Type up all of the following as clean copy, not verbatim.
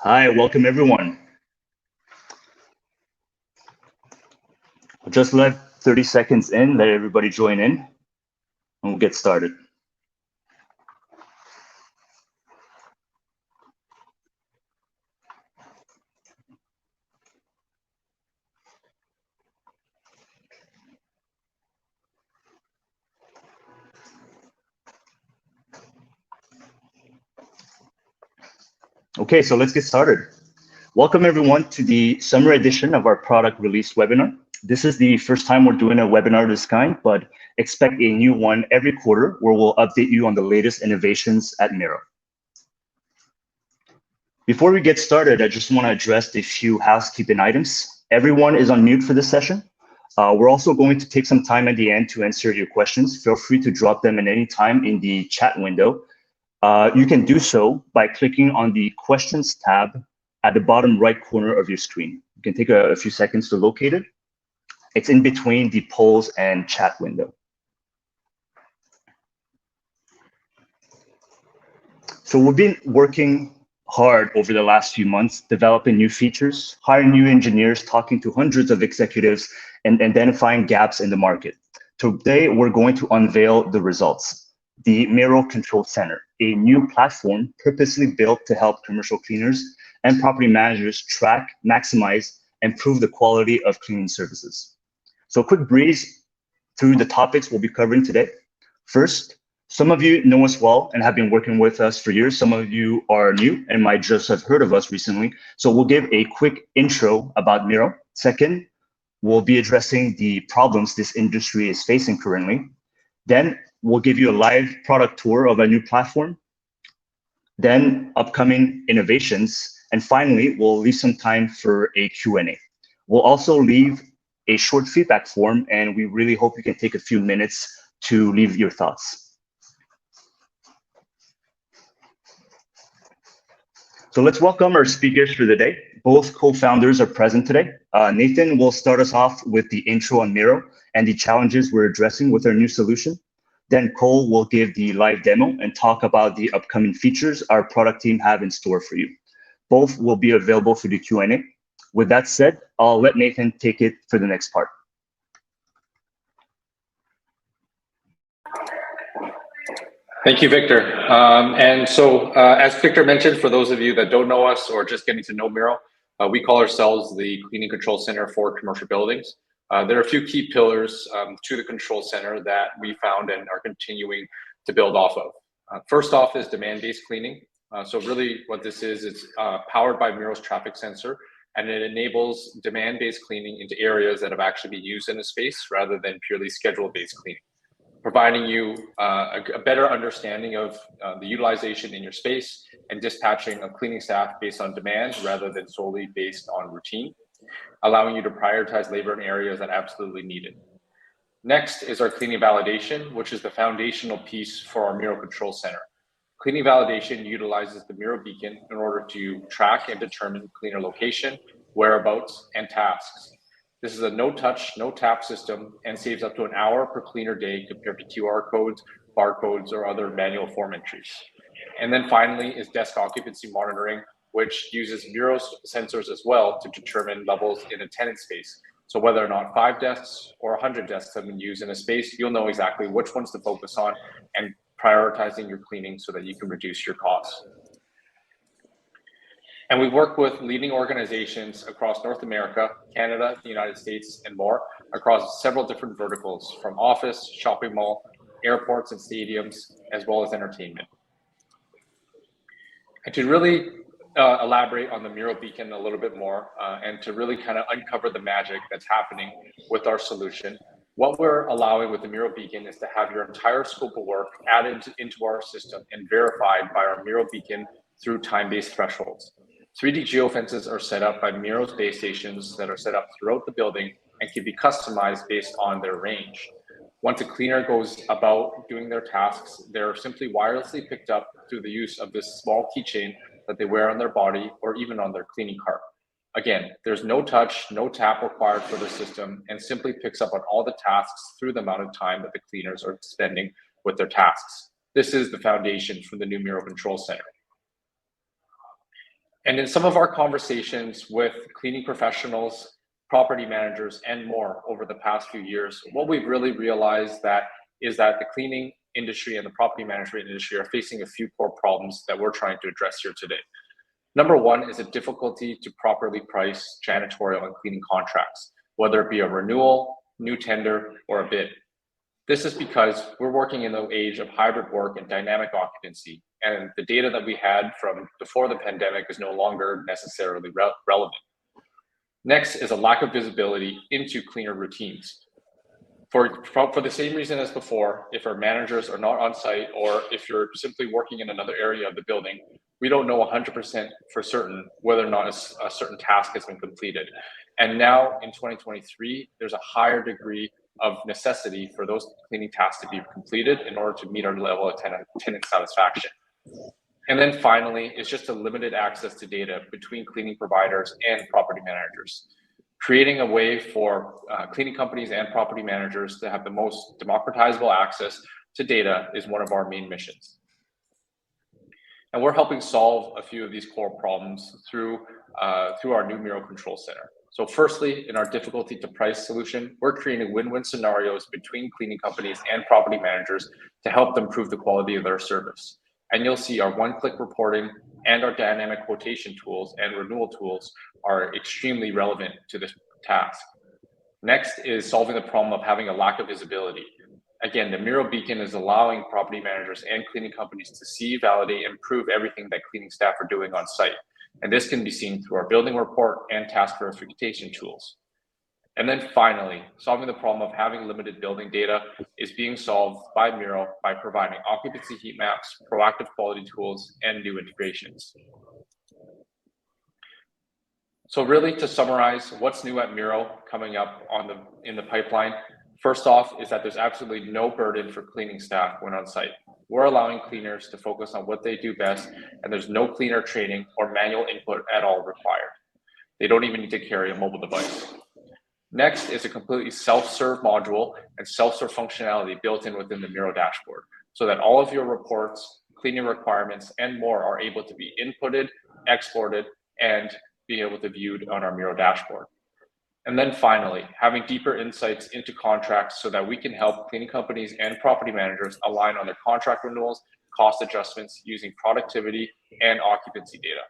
Hi, welcome everyone. I'll just let 30 seconds in, let everybody join in, and we'll get started. Okay, so let's get started. Welcome everyone to the summer edition of our product release webinar. This is the first time we're doing a webinar of this kind, but expect a new one every quarter where we'll update you on the latest innovations at Mero. Before we get started, I just want to address a few housekeeping items. Everyone is on mute for this session. We're also going to take some time at the end to answer your questions. Feel free to drop them at any time in the chat window. You can do so by clicking on the questions tab at the bottom right corner of your screen. You can take a few seconds to locate it. It's in between the polls and chat window. So we've been working hard over the last few months, developing new features, hiring new engineers, talking to hundreds of executives, and identifying gaps in the market. Today, we're going to unveil the results. The Mero Control Center, a new platform purposely built to help commercial cleaners and property managers track, maximize, and improve the quality of cleaning services. So a quick breeze through the topics we'll be covering today. First, some of you know us well and have been working with us for years. Some of you are new and might just have heard of us recently. So we'll give a quick intro about Mero. Second, we'll be addressing the problems this industry is facing currently. Then we'll give you a live product tour of a new platform. Then upcoming innovations. And finally, we'll leave some time for a Q&A. We'll also leave a short feedback form, and we really hope you can take a few minutes to leave your thoughts. So let's welcome our speakers for the day. Both co-founders are present today. Nathan will start us off with the intro on Mero and the challenges we're addressing with our new solution. Then Cole will give the live demo and talk about the upcoming features our product team have in store for you. Both will be available for the Q&A. With that said, I'll let Nathan take it for the next part. Thank you, Victor. As Victor mentioned, for those of you that don't know us or just getting to know Mero, we call ourselves the Cleaning Control Center for commercial buildings. There are a few key pillars to the control center that we found and are continuing to build off of. First off is demand-based cleaning. So really what this is, it's powered by Mero's traffic sensor, and it enables demand-based cleaning into areas that have actually been used in a space rather than purely schedule-based cleaning, providing you a better understanding of the utilization in your space and dispatching of cleaning staff based on demand rather than solely based on routine, allowing you to prioritize labor in areas that absolutely need it. Next is our cleaning validation, which is the foundational piece for our Mero Control Center. Cleaning validation utilizes the Mero beacon in order to track and determine cleaner location, whereabouts, and tasks. This is a no-touch, no-tap system and saves up to an hour per cleaner day compared to QR codes, barcodes, or other manual form entries. And then finally is desk occupancy monitoring, which uses Mero's sensors as well to determine levels in a tenant space. So whether or not 5 desks or 100 desks have been used in a space, you'll know exactly which ones to focus on and prioritizing your cleaning so that you can reduce your costs. And we work with leading organizations across North America, Canada, the United States, and more across several different verticals, from office, shopping mall, airports and stadiums, as well as entertainment. And to really elaborate on the Mero beacon a little bit more and to really kind of uncover the magic that's happening with our solution, what we're allowing with the Mero beacon is to have your entire scope of work added into our system and verified by our Mero beacon through time-based thresholds. 3D geofences are set up by Mero's base stations that are set up throughout the building and can be customized based on their range. Once a cleaner goes about doing their tasks, they're simply wirelessly picked up through the use of this small keychain that they wear on their body or even on their cleaning cart. Again, there's no touch, no tap required for the system, and simply picks up on all the tasks through the amount of time that the cleaners are spending with their tasks. This is the foundation for the new Mero Control Center. And in some of our conversations with cleaning professionals, property managers, and more over the past few years, what we've really realized is that the cleaning industry and the property management industry are facing a few core problems that we're trying to address here today. Number one is a difficulty to properly price janitorial and cleaning contracts, whether it be a renewal, new tender, or a bid. This is because we're working in the age of hybrid work and dynamic occupancy, and the data that we had from before the pandemic is no longer necessarily relevant. Next is a lack of visibility into cleaner routines. For the same reason as before, if our managers are not on site or if you're simply working in another area of the building, we don't know 100% for certain whether or not a certain task has been completed. And now in 2023, there's a higher degree of necessity for those cleaning tasks to be completed in order to meet our level of tenant satisfaction. And then finally, it's just a limited access to data between cleaning providers and property managers. Creating a way for cleaning companies and property managers to have the most democratizable access to data is one of our main missions. And we're helping solve a few of these core problems through our new Mero Control Center. So firstly, in our difficulty to price solution, we're creating win-win scenarios between cleaning companies and property managers to help them improve the quality of their service. And you'll see our one-click reporting and our dynamic quotation tools and renewal tools are extremely relevant to this task. Next is solving the problem of having a lack of visibility. Again, the Mero Beacon is allowing property managers and cleaning companies to see, validate, and improve everything that cleaning staff are doing on site. And this can be seen through our building report and task verification tools. And then finally, solving the problem of having limited building data is being solved by Mero by providing occupancy heat maps, proactive quality tools, and new integrations. So really, to summarize, what's new at Mero coming up in the pipeline, first off is that there's absolutely no burden for cleaning staff when on site. We're allowing cleaners to focus on what they do best, and there's no cleaner training or manual input at all required. They don't even need to carry a mobile device. Next is a completely self-serve module and self-serve functionality built in within the Mero dashboard, so that all of your reports, cleaning requirements, and more are able to be inputted, exported, and being able to be viewed on our Mero dashboard. And then finally, having deeper insights into contracts so that we can help cleaning companies and property managers align on their contract renewals, cost adjustments using productivity and occupancy data.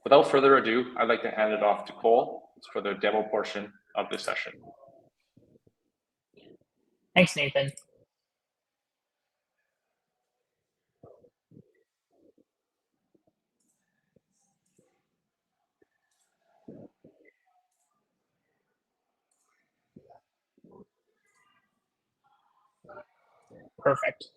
Without further ado, I'd like to hand it off to Cole for the demo portion of this session. Thanks, Nathan. Perfect.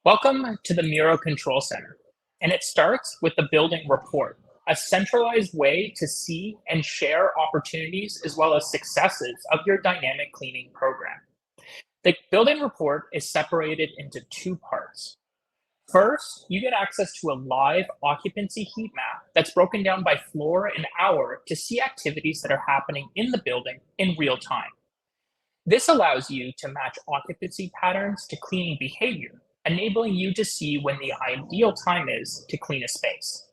Welcome to the Mero Control Center. And it starts with the building report, a centralized way to see and share opportunities as well as successes of your dynamic cleaning program. The building report is separated into two parts. First, you get access to a live occupancy heat map that's broken down by floor and hour to see activities that are happening in the building in real time. This allows you to match occupancy patterns to cleaning behavior, enabling you to see when the ideal time is to clean a space.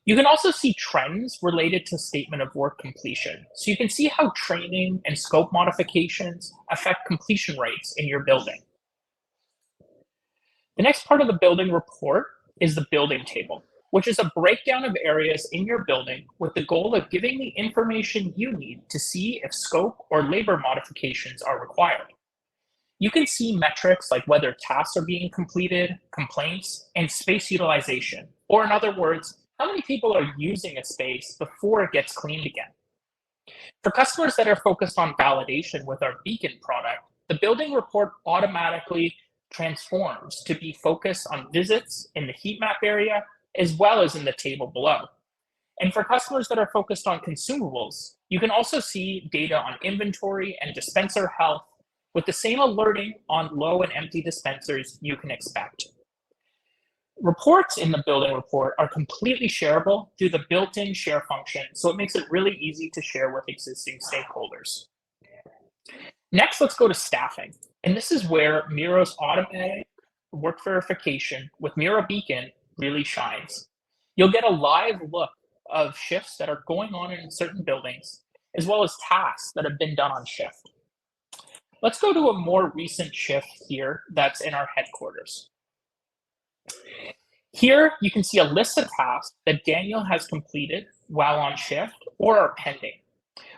You can also see trends related to statement of work completion, so you can see how training and scope modifications affect completion rates in your building. The next part of the building report is the building table, which is a breakdown of areas in your building with the goal of giving the information you need to see if scope or labor modifications are required. You can see metrics like whether tasks are being completed, complaints, and space utilization, or in other words, how many people are using a space before it gets cleaned again. For customers that are focused on validation with our Beacon product, the building report automatically transforms to be focused on visits in the heat map area as well as in the table below. And for customers that are focused on consumables, you can also see data on inventory and dispenser health with the same alerting on low and empty dispensers you can expect. Reports in the building report are completely shareable through the built-in share function, so it makes it really easy to share with existing stakeholders. Next, let's go to staffing. And this is where Mero's automatic work verification with Mero Beacon really shines. You'll get a live look of shifts that are going on in certain buildings, as well as tasks that have been done on shift. Let's go to a more recent shift here that's in our headquarters. Here, you can see a list of tasks that Daniel has completed while on shift or are pending.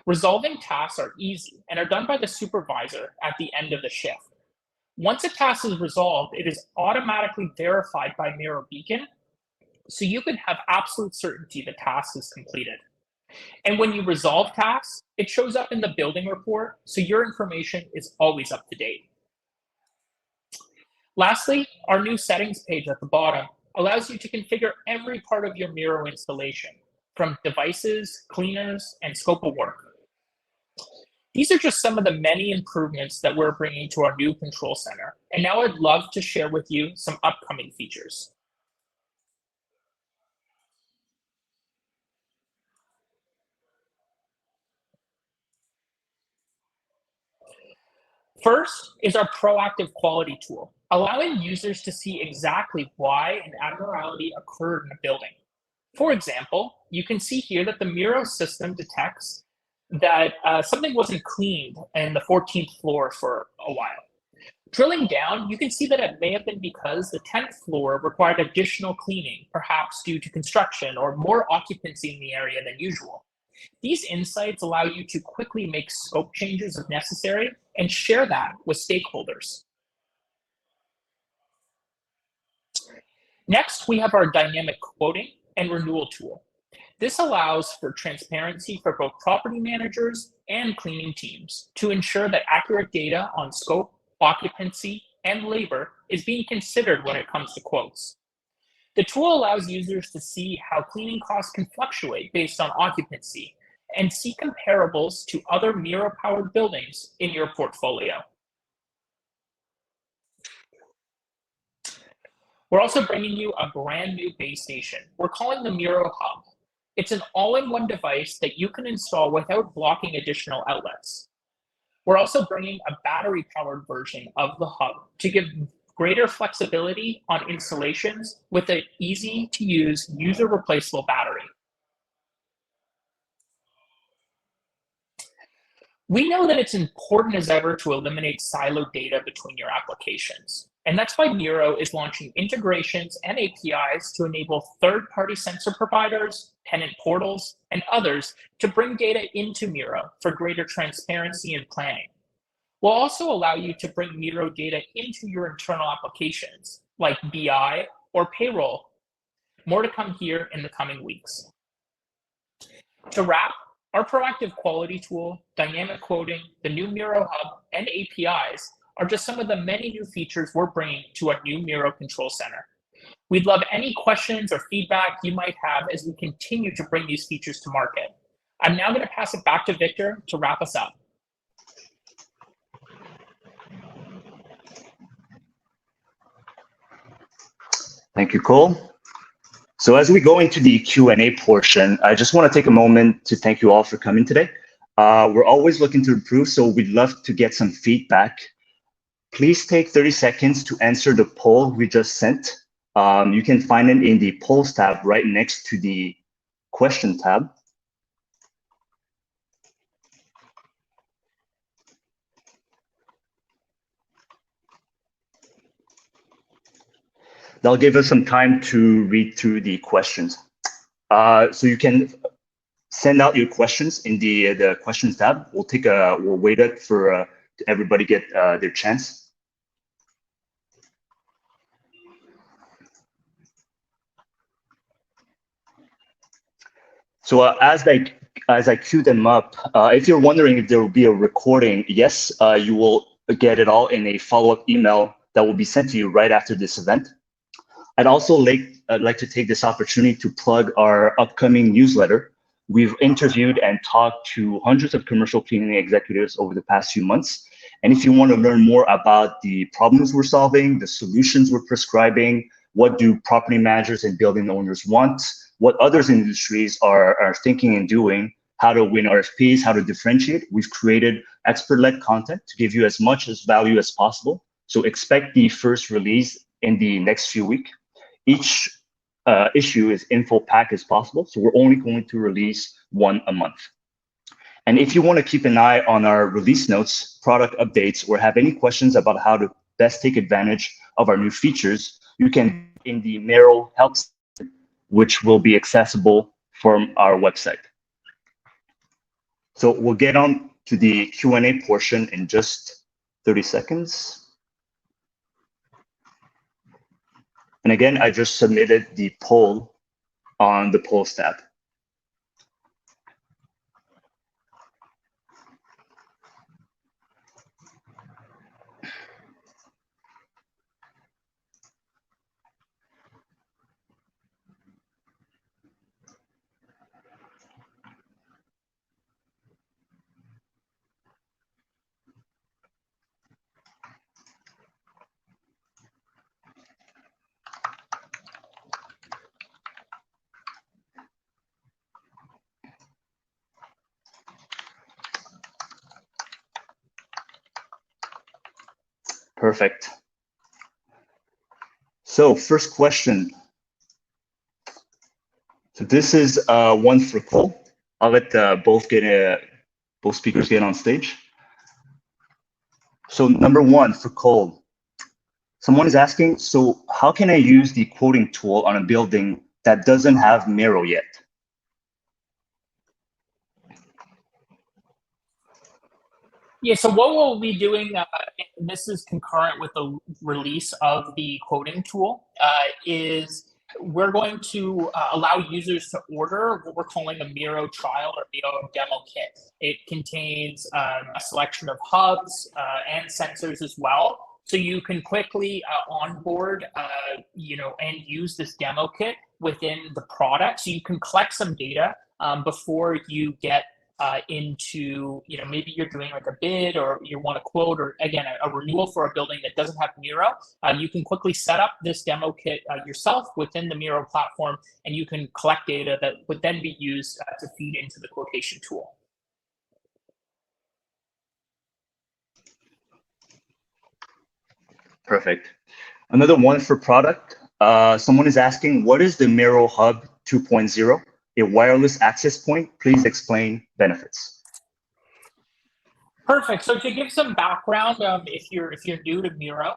Resolving tasks are easy and are done by the supervisor at the end of the shift. Once a task is resolved, it is automatically verified by Mero Beacon, so you can have absolute certainty the task is completed. And when you resolve tasks, it shows up in the building report, so your information is always up to date. Lastly, our new settings page at the bottom allows you to configure every part of your Mero installation, from devices, cleaners, and scope of work. These are just some of the many improvements that we're bringing to our new control center. And now I'd love to share with you some upcoming features. First is our proactive quality tool, allowing users to see exactly why an abnormality occurred in a building. For example, you can see here that the Mero system detects that something wasn't cleaned in the 14th floor for a while. Drilling down, you can see that it may have been because the 10th floor required additional cleaning, perhaps due to construction or more occupancy in the area than usual. These insights allow you to quickly make scope changes if necessary and share that with stakeholders. Next, we have our dynamic quoting and renewal tool. This allows for transparency for both property managers and cleaning teams to ensure that accurate data on scope, occupancy, and labor is being considered when it comes to quotes. The tool allows users to see how cleaning costs can fluctuate based on occupancy and see comparables to other Mero-powered buildings in your portfolio. We're also bringing you a brand new base station we're calling the Mero Hub. It's an all-in-one device that you can install without blocking additional outlets. We're also bringing a battery-powered version of the Hub to give greater flexibility on installations with an easy-to-use, user-replaceable battery. We know that it's important as ever to eliminate siloed data between your applications. And that's why Mero is launching integrations and APIs to enable third-party sensor providers, tenant portals, and others to bring data into Mero for greater transparency and planning. We'll also allow you to bring Mero data into your internal applications, like BI or payroll. More to come here in the coming weeks. To wrap, our proactive quality tool, dynamic quoting, the new Mero Hub, and APIs are just some of the many new features we're bringing to our new Mero Control Center. We'd love any questions or feedback you might have as we continue to bring these features to market. I'm now going to pass it back to Victor to wrap us up. Thank you, Cole. So as we go into the Q&A portion, I just want to take a moment to thank you all for coming today. We're always looking to improve, so we'd love to get some feedback. Please take 30 seconds to answer the poll we just sent. You can find it in the polls tab right next to the question tab. That'll give us some time to read through the questions. So you can send out your questions in the questions tab. We'll wait it for everybody get their chance. So as I queue them up, if you're wondering if there will be a recording, yes, you will get it all in a follow-up email that will be sent to you right after this event. I'd also like to take this opportunity to plug our upcoming newsletter. We've interviewed and talked to hundreds of commercial cleaning executives over the past few months. And if you want to learn more about the problems we're solving, the solutions we're prescribing, what do property managers and building owners want, what others in industries are thinking and doing, how to win RFPs, how to differentiate, we've created expert-led content to give you as much value as possible. So expect the first release in the next few weeks. Each issue as info pack as possible. So we're only going to release one a month. And if you want to keep an eye on our release notes, product updates, or have any questions about how to best take advantage of our new features, you can in the Mero help center, which will be accessible from our website. So we'll get on to the Q&A portion in just 30 seconds. And again, I just submitted the poll on the polls tab. Perfect. So first question. So this is one for Cole. I'll let both speakers get on stage. So number one for Cole. Someone is asking, so how can I use the quoting tool on a building that doesn't have Mero yet? Yeah, so what we'll be doing, and this is concurrent with the release of the quoting tool, is we're going to allow users to order what we're calling a Mero trial or Mero demo kit. It contains a selection of hubs and sensors as well. So you can quickly onboard, and use this demo kit within the product. So you can collect some data before you get into, maybe you're doing like a bid or you want to quote, or again, a renewal for a building that doesn't have Mero. You can quickly set up this demo kit yourself within the Mero platform, and you can collect data that would then be used to feed into the quotation tool. Perfect. Another one for product. Someone is asking, what is the Mero Hub 2.0? A wireless access point? Please explain benefits. Perfect. So to give some background, if you're new to Mero,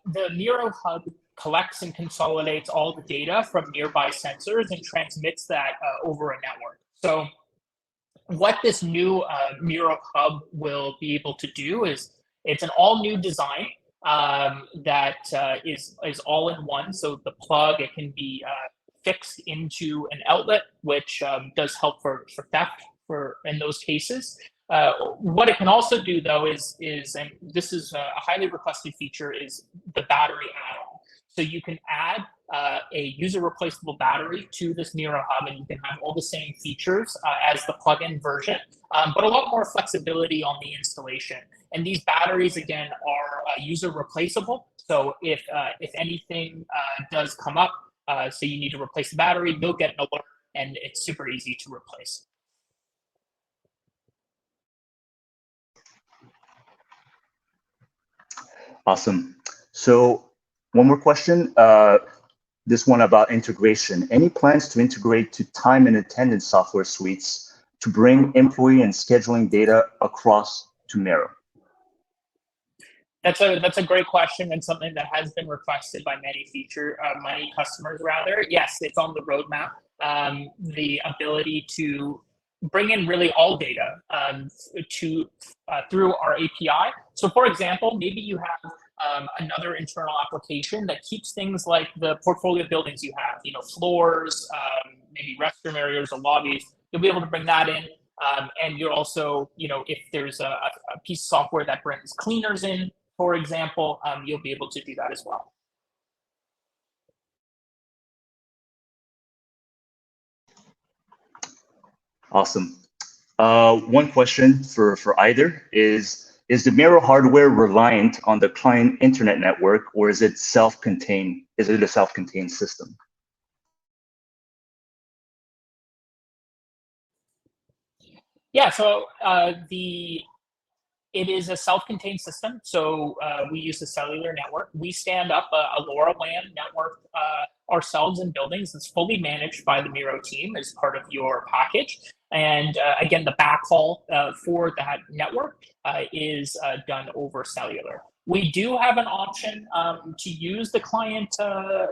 the Mero Hub collects and consolidates all the data from nearby sensors and transmits that over a network. So what this new Mero Hub will be able to do is it's an all new design that is all in one. So the plug, it can be fixed into an outlet, which does help for theft in those cases. What it can also do though is and this is a highly requested feature, is the battery add-on. So you can add a user replaceable battery to this Mero Hub, and you can have all the same features as the plug-in version, but a lot more flexibility on the installation. And these batteries, again, are user replaceable. So if anything does come up, so you need to replace the battery, you'll get an alert, and it's super easy to replace. Awesome. So one more question. This one about integration. Any plans to integrate to time and attendance software suites to bring employee and scheduling data across to Mero? That's a great question, and something that has been requested by many customers rather. Yes, it's on the roadmap. The ability to bring in really all data through our API. So for example, maybe you have another internal application that keeps things like the portfolio buildings you have, floors, maybe restroom areas or lobbies. You'll be able to bring that in. And you're also, if there's a piece of software that brings cleaners in, for example, you'll be able to do that as well. Awesome. One question for either is the Mero hardware reliant on the client internet network, or is it self-contained? Is it a self-contained system? Yeah, so the It is a self-contained system, so we use a cellular network. We stand up a LoRaWAN network ourselves in buildings. It's fully managed by the Mero team as part of your package. And again, the backhaul for that network is done over cellular. We do have an option to use the client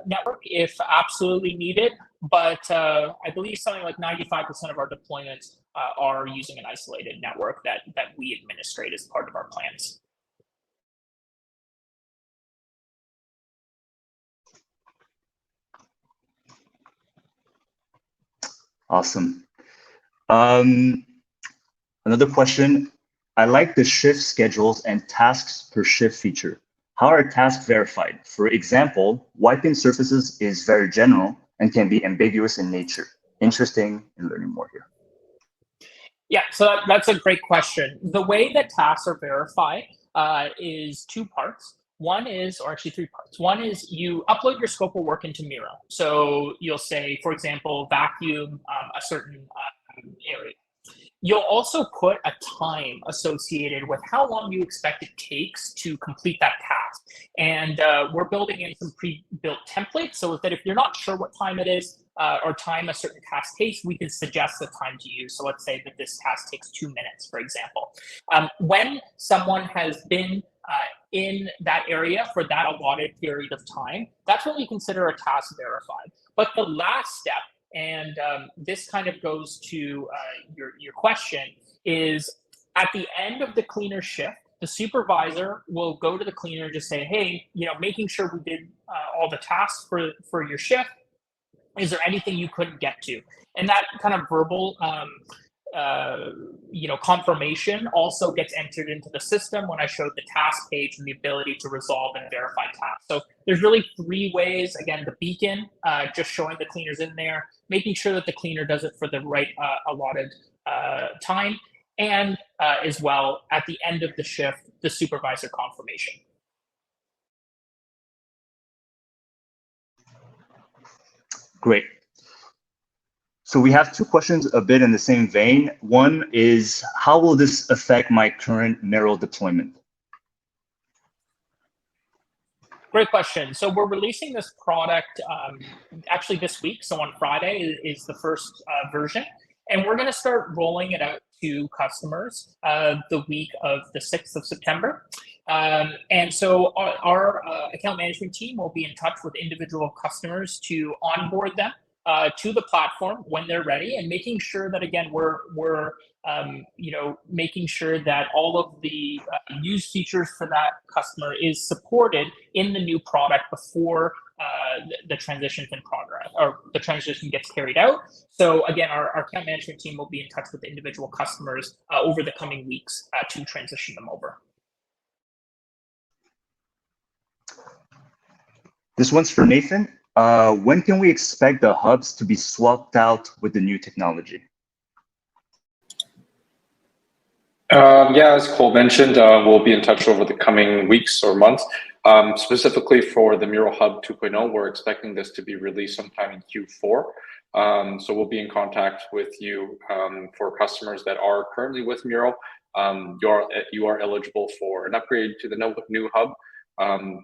network if absolutely needed, but I believe something like 95% of our deployments are using an isolated network that we administrate as part of our plans. Awesome. Another question. I like the shift schedules and tasks per shift feature. How are tasks verified? For example, wiping surfaces is very general and can be ambiguous in nature. Interesting in learning more here. Yeah, so that's a great question. The way that tasks are verified is two parts. One is, or actually three parts. One is you upload your scope of work into Mero. So you'll say, for example, vacuum a certain area. You'll also put a time associated with how long you expect it takes to complete that task. And we're building in some pre-built templates so that if you're not sure what time it is or time a certain task takes, we can suggest the time to use. So let's say that this task takes 2 minutes, for example. When someone has been in that area for that allotted period of time, that's what we consider a task verified. But the last step, and this kind of goes to your question, is at the end of the cleaner shift, the supervisor will go to the cleaner and just say, hey, making sure we did all the tasks for your shift. Is there anything you couldn't get to? And that kind of verbal confirmation also gets entered into the system when I showed the task page and the ability to resolve and verify tasks. So there's really 3 ways. Again, the beacon, just showing the cleaners in there, making sure that the cleaner does it for the right allotted time, and as well, at the end of the shift, the supervisor confirmation. Great. So we have 2 questions a bit in the same vein. One is, how will this affect my current Mero deployment? Great question. So we're releasing this product actually this week. So on Friday is the first version. And we're going to start rolling it out to customers the week of the 6th of September. And so our account management team will be in touch with individual customers to onboard them to the platform when they're ready, and making sure that, again, we're making sure that all of the used features for that customer is supported in the new product before the transition in progress, or the transition gets carried out. So again, our account management team will be in touch with individual customers over the coming weeks to transition them over. This one's for Nathan. When can we expect the hubs to be swapped out with the new technology? As Cole mentioned, we'll be in touch over the coming weeks or months. Specifically for the Mero Hub 2.0, we're expecting this to be released sometime in Q4. So we'll be in contact with you for customers that are currently with Mero. You are eligible for an upgrade to the new hub.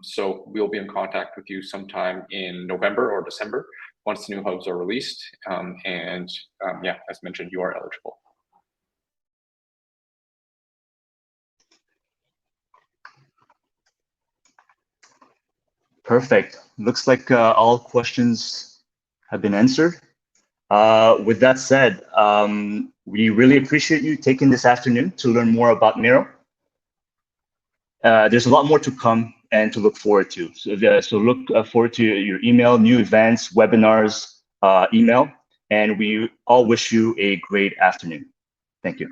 So we'll be in contact with you sometime in November or December once the new hubs are released. As mentioned, you are eligible. Perfect. Looks like all questions have been answered. With that said, we really appreciate you taking this afternoon to learn more about Mero. There's a lot more to come and to look forward to. So look forward to your email, new events, webinars, email, and we all wish you a great afternoon. Thank you.